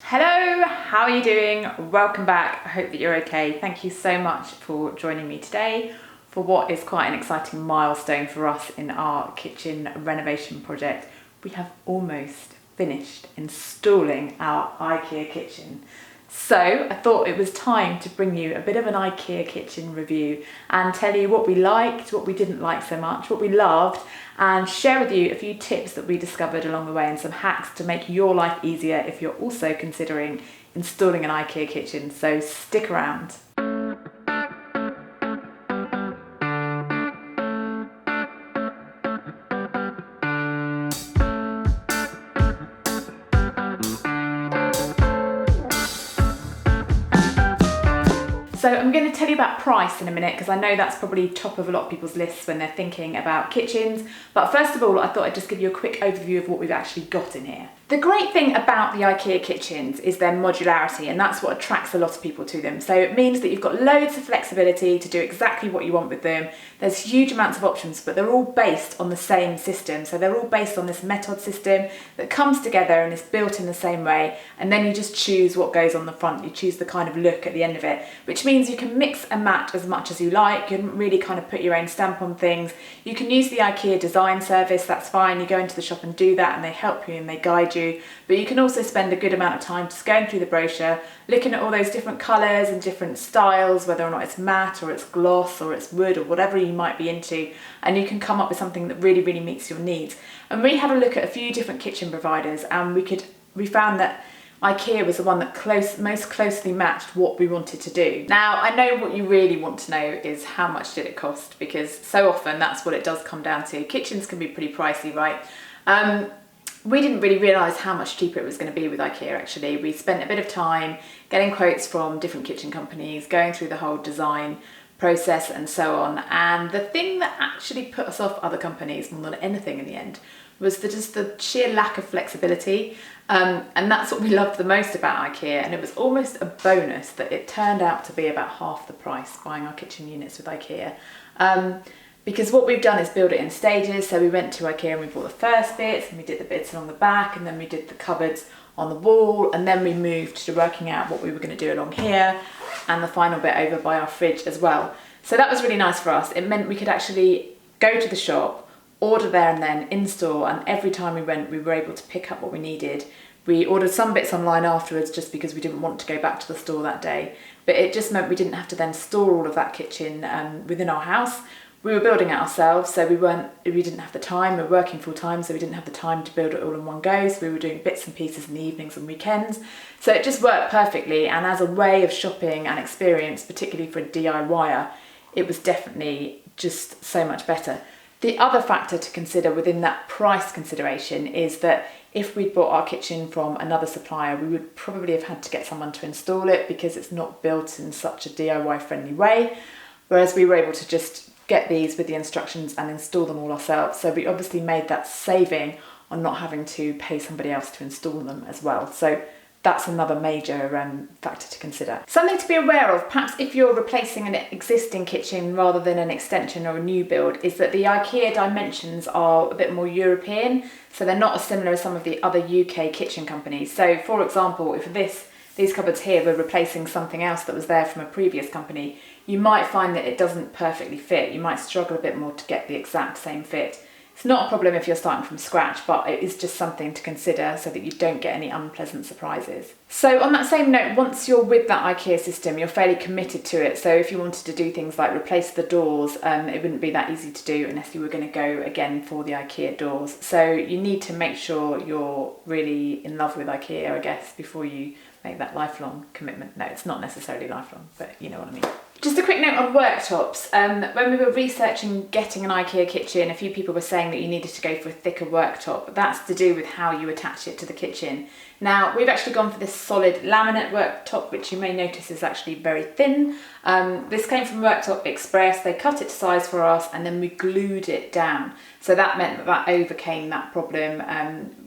Hello, how are you doing? Welcome back. I hope that you're okay. Thank you so much for joining me today for what is quite an exciting milestone for us in our kitchen renovation project. We have almost finished installing our IKEA kitchen. So I thought it was time to bring you a bit of an IKEA kitchen review and tell you what we liked, what we didn't like so much, what we loved, and share with you a few tips that we discovered along the way and some hacks to make your life easier if you're also considering installing an IKEA kitchen. So stick around. So I'm going to tell you about price in a minute because I know that's probably top of a lot of people's lists when they're thinking about kitchens. But first of all, I thought I'd just give you a quick overview of what we've actually got in here. The great thing about the IKEA kitchens is their modularity, and that's what attracts a lot of people to them. So it means that you've got loads of flexibility to do exactly what you want with them. There's huge amounts of options, but they're all based on the same system. So they're all based on this METOD system that comes together and is built in the same way. And then you just choose what goes on the front. You choose the kind of look at the end of it, which means you can mix and match as much as you like. You can really kind of put your own stamp on things. You can use the IKEA design service, that's fine. You go into the shop and do that and they help you and they guide you. But you can also spend a good amount of time just going through the brochure, looking at all those different colours and different styles, whether or not it's matte or it's gloss or it's wood or whatever you might be into, and you can come up with something that really meets your needs. And we had a look at a few different kitchen providers and we found that IKEA was the one that most closely matched what we wanted to do. Now, I know what you really want to know is how much did it cost, because so often that's what it does come down to. Kitchens can be pretty pricey, right? We didn't really realise how much cheaper it was going to be with IKEA actually. We spent a bit of time getting quotes from different kitchen companies, going through the whole design process and so on. And the thing that actually put us off other companies more than anything in the end was just the sheer lack of flexibility. And that's what we loved the most about IKEA. And it was almost a bonus that it turned out to be about half the price buying our kitchen units with IKEA. Because what we've done is build it in stages. So we went to IKEA and we bought the first bits and we did the bits along the back and then we did the cupboards on the wall, and then we moved to working out what we were going to do along here and the final bit over by our fridge as well. So that was really nice for us. It meant we could actually go to the shop, order there and then, install, and every time we went we were able to pick up what we needed. We ordered some bits online afterwards just because we didn't want to go back to the store that day, but it just meant we didn't have to then store all of that kitchen within our house. We were building it ourselves, so we didn't have the time. We were working full time, so we didn't have the time to build it all in one go. So we were doing bits and pieces in the evenings and weekends. So it just worked perfectly. And as a way of shopping and experience, particularly for a DIYer, it was definitely just so much better. The other factor to consider within that price consideration is that if we'd bought our kitchen from another supplier, we would probably have had to get someone to install it because it's not built in such a DIY friendly way. Whereas we were able to just get these with the instructions and install them all ourselves. So we obviously made that saving on not having to pay somebody else to install them as well. So that's another major factor to consider. Something to be aware of, perhaps if you're replacing an existing kitchen rather than an extension or a new build, is that the IKEA dimensions are a bit more European, so they're not as similar as some of the other UK kitchen companies. So for example, if these cupboards here were replacing something else that was there from a previous company, you might find that it doesn't perfectly fit. You might struggle a bit more to get the exact same fit. It's not a problem if you're starting from scratch, but it is just something to consider so that you don't get any unpleasant surprises. So on that same note, once you're with that IKEA system, you're fairly committed to it. So if you wanted to do things like replace the doors, it wouldn't be that easy to do unless you were going to go again for the IKEA doors. So you need to make sure you're really in love with IKEA, I guess, before you make that lifelong commitment. No, it's not necessarily lifelong, but you know what I mean. Just a quick note on worktops. When we were researching getting an IKEA kitchen, a few people were saying that you needed to go for a thicker worktop. That's to do with how you attach it to the kitchen. Now, we've actually gone for this solid laminate worktop, which you may notice is actually very thin. This came from Worktop Express. They cut it to size for us and then we glued it down. So that meant that overcame that problem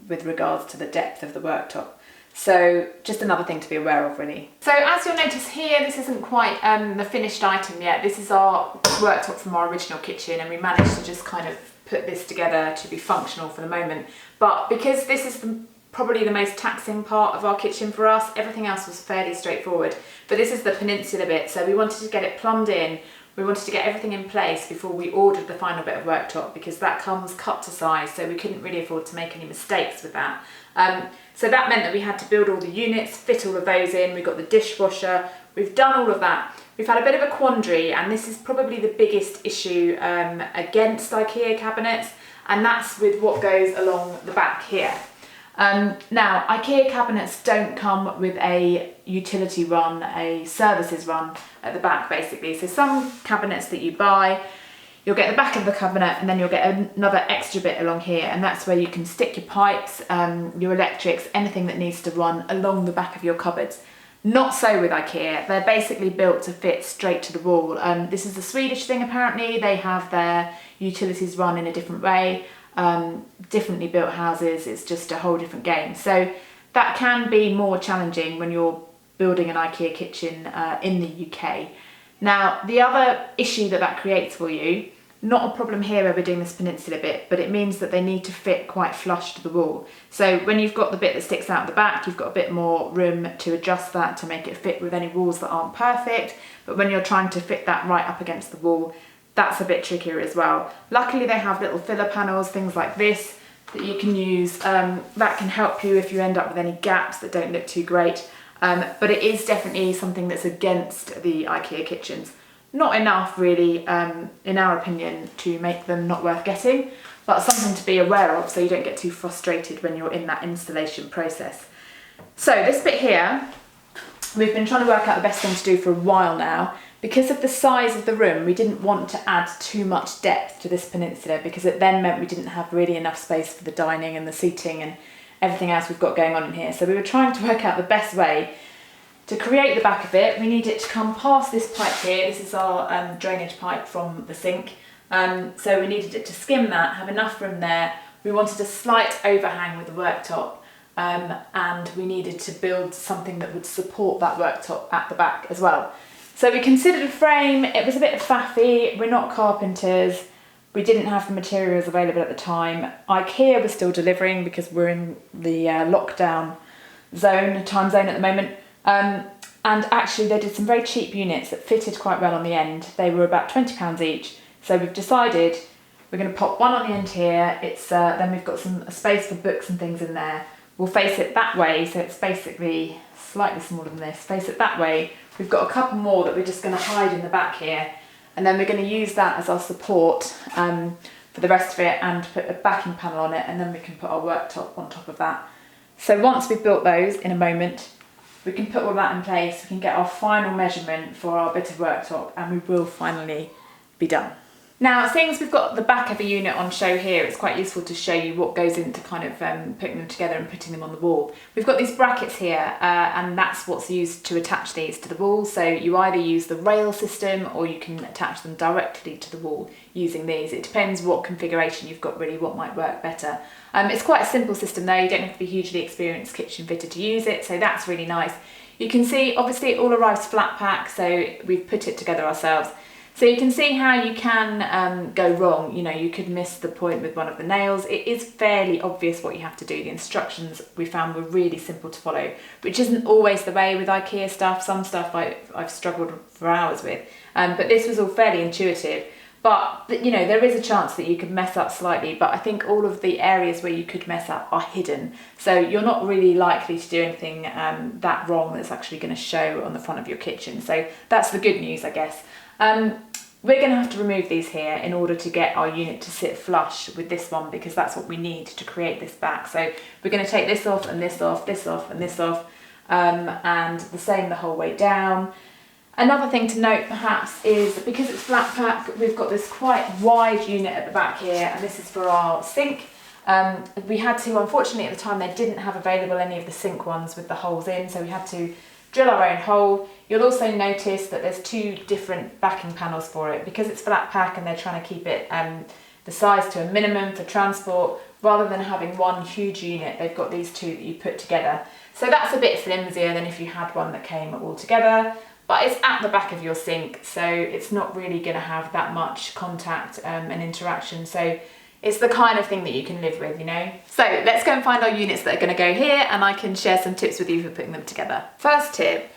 with regards to the depth of the worktop. So just another thing to be aware of, really. So as you'll notice here, this isn't quite the finished item yet. This is our worktop from our original kitchen, and we managed to just kind of put this together to be functional for the moment. But because this is the probably the most taxing part of our kitchen for us. Everything else was fairly straightforward, but this is the Peninsula bit, so we wanted to get it plumbed in. We wanted to get everything in place before we ordered the final bit of worktop, because that comes cut to size, so we couldn't really afford to make any mistakes with that. So that meant that we had to build all the units, fit all of those in. We've got the dishwasher, we've done all of that. We've had a bit of a quandary, and this is probably the biggest issue against IKEA cabinets, and that's with what goes along the back here. Now, IKEA cabinets don't come with a utility run, a services run at the back basically. So some cabinets that you buy, you'll get the back of the cabinet and then you'll get another extra bit along here, and that's where you can stick your pipes, your electrics, anything that needs to run along the back of your cupboards. Not so with IKEA. They're basically built to fit straight to the wall. This is a Swedish thing apparently. They have their utilities run in a different way. Differently built houses, it's just a whole different game. So that can be more challenging when you're building an IKEA kitchen in the UK. Now, the other issue that creates for you, not a problem here where we're doing this Peninsula bit, but it means that they need to fit quite flush to the wall. So when you've got the bit that sticks out the back, you've got a bit more room to adjust that to make it fit with any walls that aren't perfect. But when you're trying to fit that right up against the wall, that's a bit trickier as well. Luckily they have little filler panels, things like this, that you can use. That can help you if you end up with any gaps that don't look too great. But it is definitely something that's against the IKEA kitchens. Not enough really, in our opinion, to make them not worth getting, but something to be aware of so you don't get too frustrated when you're in that installation process. So this bit here, we've been trying to work out the best thing to do for a while now. Because of the size of the room, we didn't want to add too much depth to this Peninsula, because it then meant we didn't have really enough space for the dining and the seating and everything else we've got going on in here. So we were trying to work out the best way to create the back of it. We need it to come past this pipe here. This is our drainage pipe from the sink. So we needed it to skim that, have enough room there. We wanted a slight overhang with the worktop, and we needed to build something that would support that worktop at the back as well. So we considered a frame. It was a bit faffy. We're not carpenters. We didn't have the materials available at the time. IKEA was still delivering because we're in the lockdown zone, time zone at the moment. And actually they did some very cheap units that fitted quite well on the end. They were about £20 each. So we've decided we're going to pop one on the end here. It's then we've got a space for books and things in there. We'll face it that way, so it's basically slightly smaller than this. Face it that way. We've got a couple more that we're just going to hide in the back here, and then we're going to use that as our support for the rest of it, and put a backing panel on it, and then we can put our worktop on top of that. So once we've built those, in a moment, we can put all that in place, we can get our final measurement for our bit of worktop, and we will finally be done. Now, seeing as we've got the back of a unit on show here, it's quite useful to show you what goes into kind of putting them together and putting them on the wall. We've got these brackets here, and that's what's used to attach these to the wall. So you either use the rail system or you can attach them directly to the wall using these. It depends what configuration you've got really, what might work better. It's quite a simple system though, you don't have to be hugely experienced kitchen fitter to use it, so that's really nice. You can see, obviously it all arrives flat pack, so we've put it together ourselves. So you can see how you can go wrong. You know, you could miss the point with one of the nails. It is fairly obvious what you have to do. The instructions we found were really simple to follow, which isn't always the way with IKEA stuff. Some stuff I've struggled for hours with, but this was all fairly intuitive. But, you know, there is a chance that you could mess up slightly, but I think all of the areas where you could mess up are hidden. So you're not really likely to do anything that wrong that's actually going to show on the front of your kitchen. So that's the good news, I guess. We're going to have to remove these here in order to get our unit to sit flush with this one, because that's what we need to create this back. So we're going to take this off and this off, this off and this off, and the same the whole way down. Another thing to note perhaps is, because it's flat pack, we've got this quite wide unit at the back here, and this is for our sink. We had to, unfortunately at the time they didn't have available any of the sink ones with the holes in, so we had to drill our own hole. You'll also notice that there's two different backing panels for it, because it's flat pack and they're trying to keep it the size to a minimum for transport. Rather than having one huge unit, they've got these two that you put together. So that's a bit flimsier than if you had one that came all together, but it's at the back of your sink, so it's not really going to have that much contact and interaction. So It's the kind of thing that you can live with, you know? So let's go and find our units that are gonna go here, and I can share some tips with you for putting them together. First tip,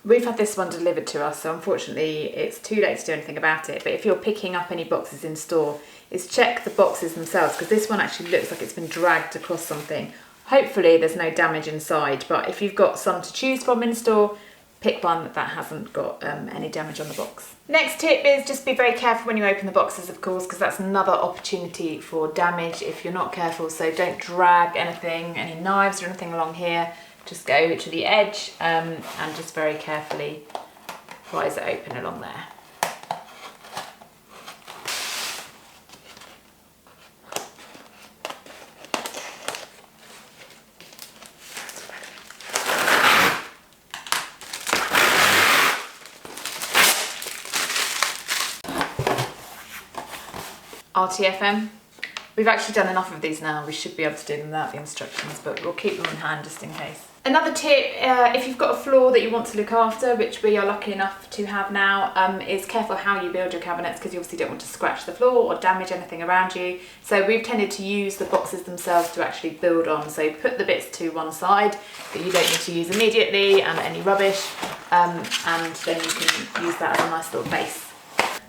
we've had this one delivered to us, so unfortunately it's too late to do anything about it, but if you're picking up any boxes in store, is check the boxes themselves, because this one actually looks like it's been dragged across something. Hopefully there's no damage inside, but if you've got some to choose from in store, pick one that hasn't got any damage on the box. Next tip is just be very careful when you open the boxes, of course, because that's another opportunity for damage if you're not careful. So don't drag anything, any knives or anything along here. Just go to the edge and just very carefully prise it open along there. RTFM. We've actually done enough of these now. We should be able to do them without the instructions, but we'll keep them on hand just in case. Another tip, if you've got a floor that you want to look after, which we are lucky enough to have now, is careful how you build your cabinets, because you obviously don't want to scratch the floor or damage anything around you. So we've tended to use the boxes themselves to actually build on. So put the bits to one side that you don't need to use immediately and any rubbish, and then you can use that as a nice little base.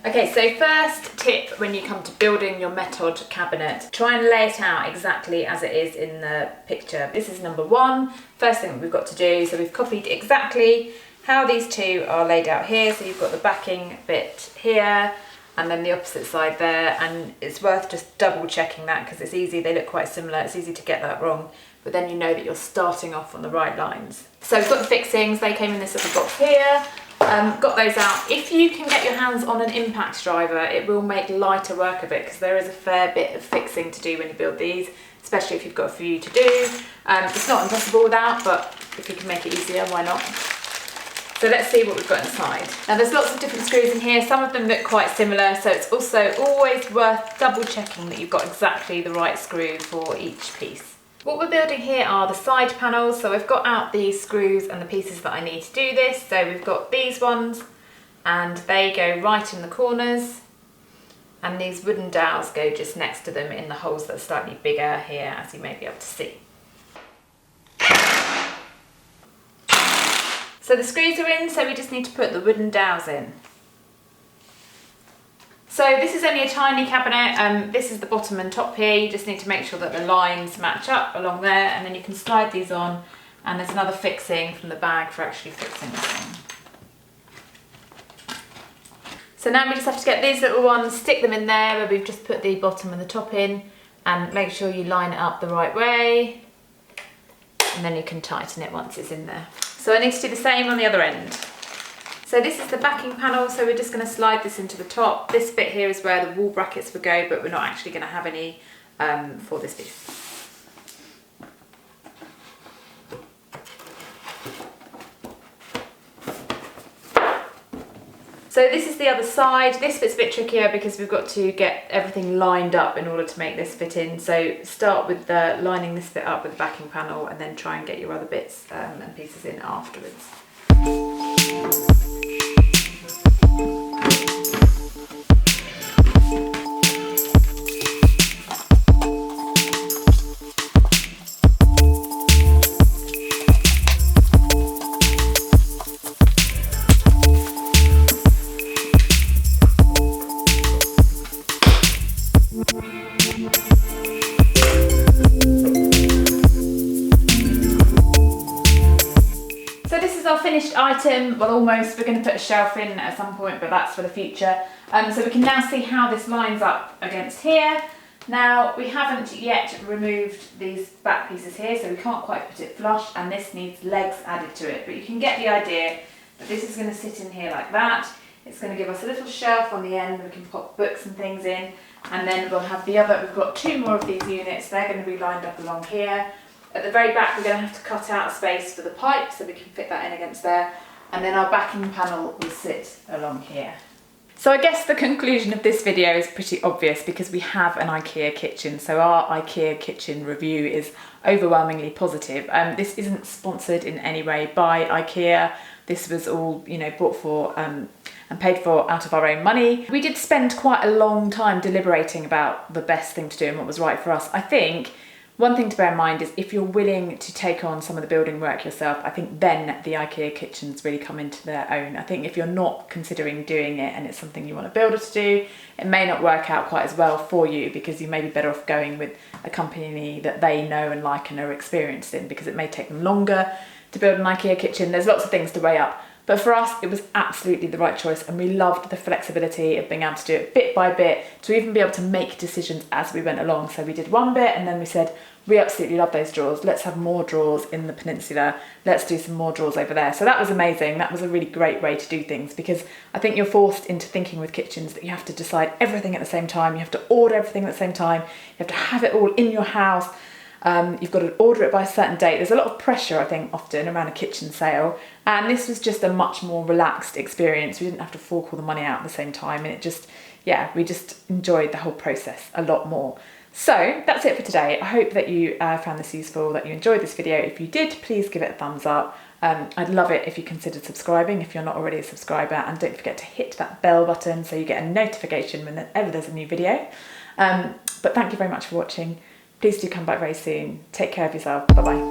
Okay, so first tip when you come to building your METOD cabinet, try and lay it out exactly as it is in the picture. This is number one, first thing that we've got to do. So we've copied exactly how these two are laid out here. So you've got the backing bit here and then the opposite side there, and it's worth just double checking that because it's easy, they look quite similar, it's easy to get that wrong, but then you know that you're starting off on the right lines. So we've got the fixings, they came in this little box here. Got those out. If you can get your hands on an impact driver, it will make lighter work of it, because there is a fair bit of fixing to do when you build these, especially if you've got a few to do. It's not impossible without, but if you can make it easier, why not? So let's see what we've got inside. Now there's lots of different screws in here, some of them look quite similar, so it's also always worth double checking that you've got exactly the right screw for each piece. What we're building here are the side panels, so I've got out the screws and the pieces that I need to do this. So we've got these ones, and they go right in the corners, and these wooden dowels go just next to them in the holes that are slightly bigger here, as you may be able to see. So the screws are in, so we just need to put the wooden dowels in. So this is only a tiny cabinet, this is the bottom and top here. You just need to make sure that the lines match up along there, and then you can slide these on, and there's another fixing from the bag for actually fixing this on. So now we just have to get these little ones, stick them in there where we've just put the bottom and the top in, and make sure you line it up the right way, and then you can tighten it once it's in there. So I need to do the same on the other end. So this is the backing panel, so we're just going to slide this into the top. This bit here is where the wall brackets would go, but we're not actually going to have any for this piece. So this is the other side. This bit's a bit trickier because we've got to get everything lined up in order to make this fit in. So start with lining this bit up with the backing panel, and then try and get your other bits and pieces in afterwards. Finished item, well almost, we're going to put a shelf in at some point, but that's for the future. So we can now see how this lines up against here. Now we haven't yet removed these back pieces here, so we can't quite put it flush, and this needs legs added to it, but you can get the idea that this is going to sit in here like that. It's going to give us a little shelf on the end, we can pop books and things in, and then we'll have the other, we've got two more of these units, they're going to be lined up along here. At the very back we're going to have to cut out a space for the pipe so we can fit that in against there, and then our backing panel will sit along here. So I guess the conclusion of this video is pretty obvious because we have an IKEA kitchen, so our IKEA kitchen review is overwhelmingly positive. This isn't sponsored in any way by IKEA. This was all, bought for and paid for out of our own money. We did spend quite a long time deliberating about the best thing to do and what was right for us. I think one thing to bear in mind is if you're willing to take on some of the building work yourself, I think then the IKEA kitchens really come into their own. I think if you're not considering doing it and it's something you want a builder to do, it may not work out quite as well for you, because you may be better off going with a company that they know and like and are experienced in, because it may take them longer to build an IKEA kitchen. There's lots of things to weigh up. But for us, it was absolutely the right choice, and we loved the flexibility of being able to do it bit by bit, to even be able to make decisions as we went along. So we did one bit and then we said, we absolutely love those drawers. Let's have more drawers in the Peninsula. Let's do some more drawers over there. So that was amazing. That was a really great way to do things, because I think you're forced into thinking with kitchens that you have to decide everything at the same time. You have to order everything at the same time. You have to have it all in your house. You've got to order it by a certain date. There's a lot of pressure, I think, often around a kitchen sale. And this was just a much more relaxed experience. We didn't have to fork all the money out at the same time. And it just, yeah, we just enjoyed the whole process a lot more. So that's it for today. I hope that you found this useful, that you enjoyed this video. If you did, please give it a thumbs up. I'd love it if you considered subscribing if you're not already a subscriber. And don't forget to hit that bell button so you get a notification whenever there's a new video. But thank you very much for watching. Please do come back very soon. Take care of yourself. Bye-bye.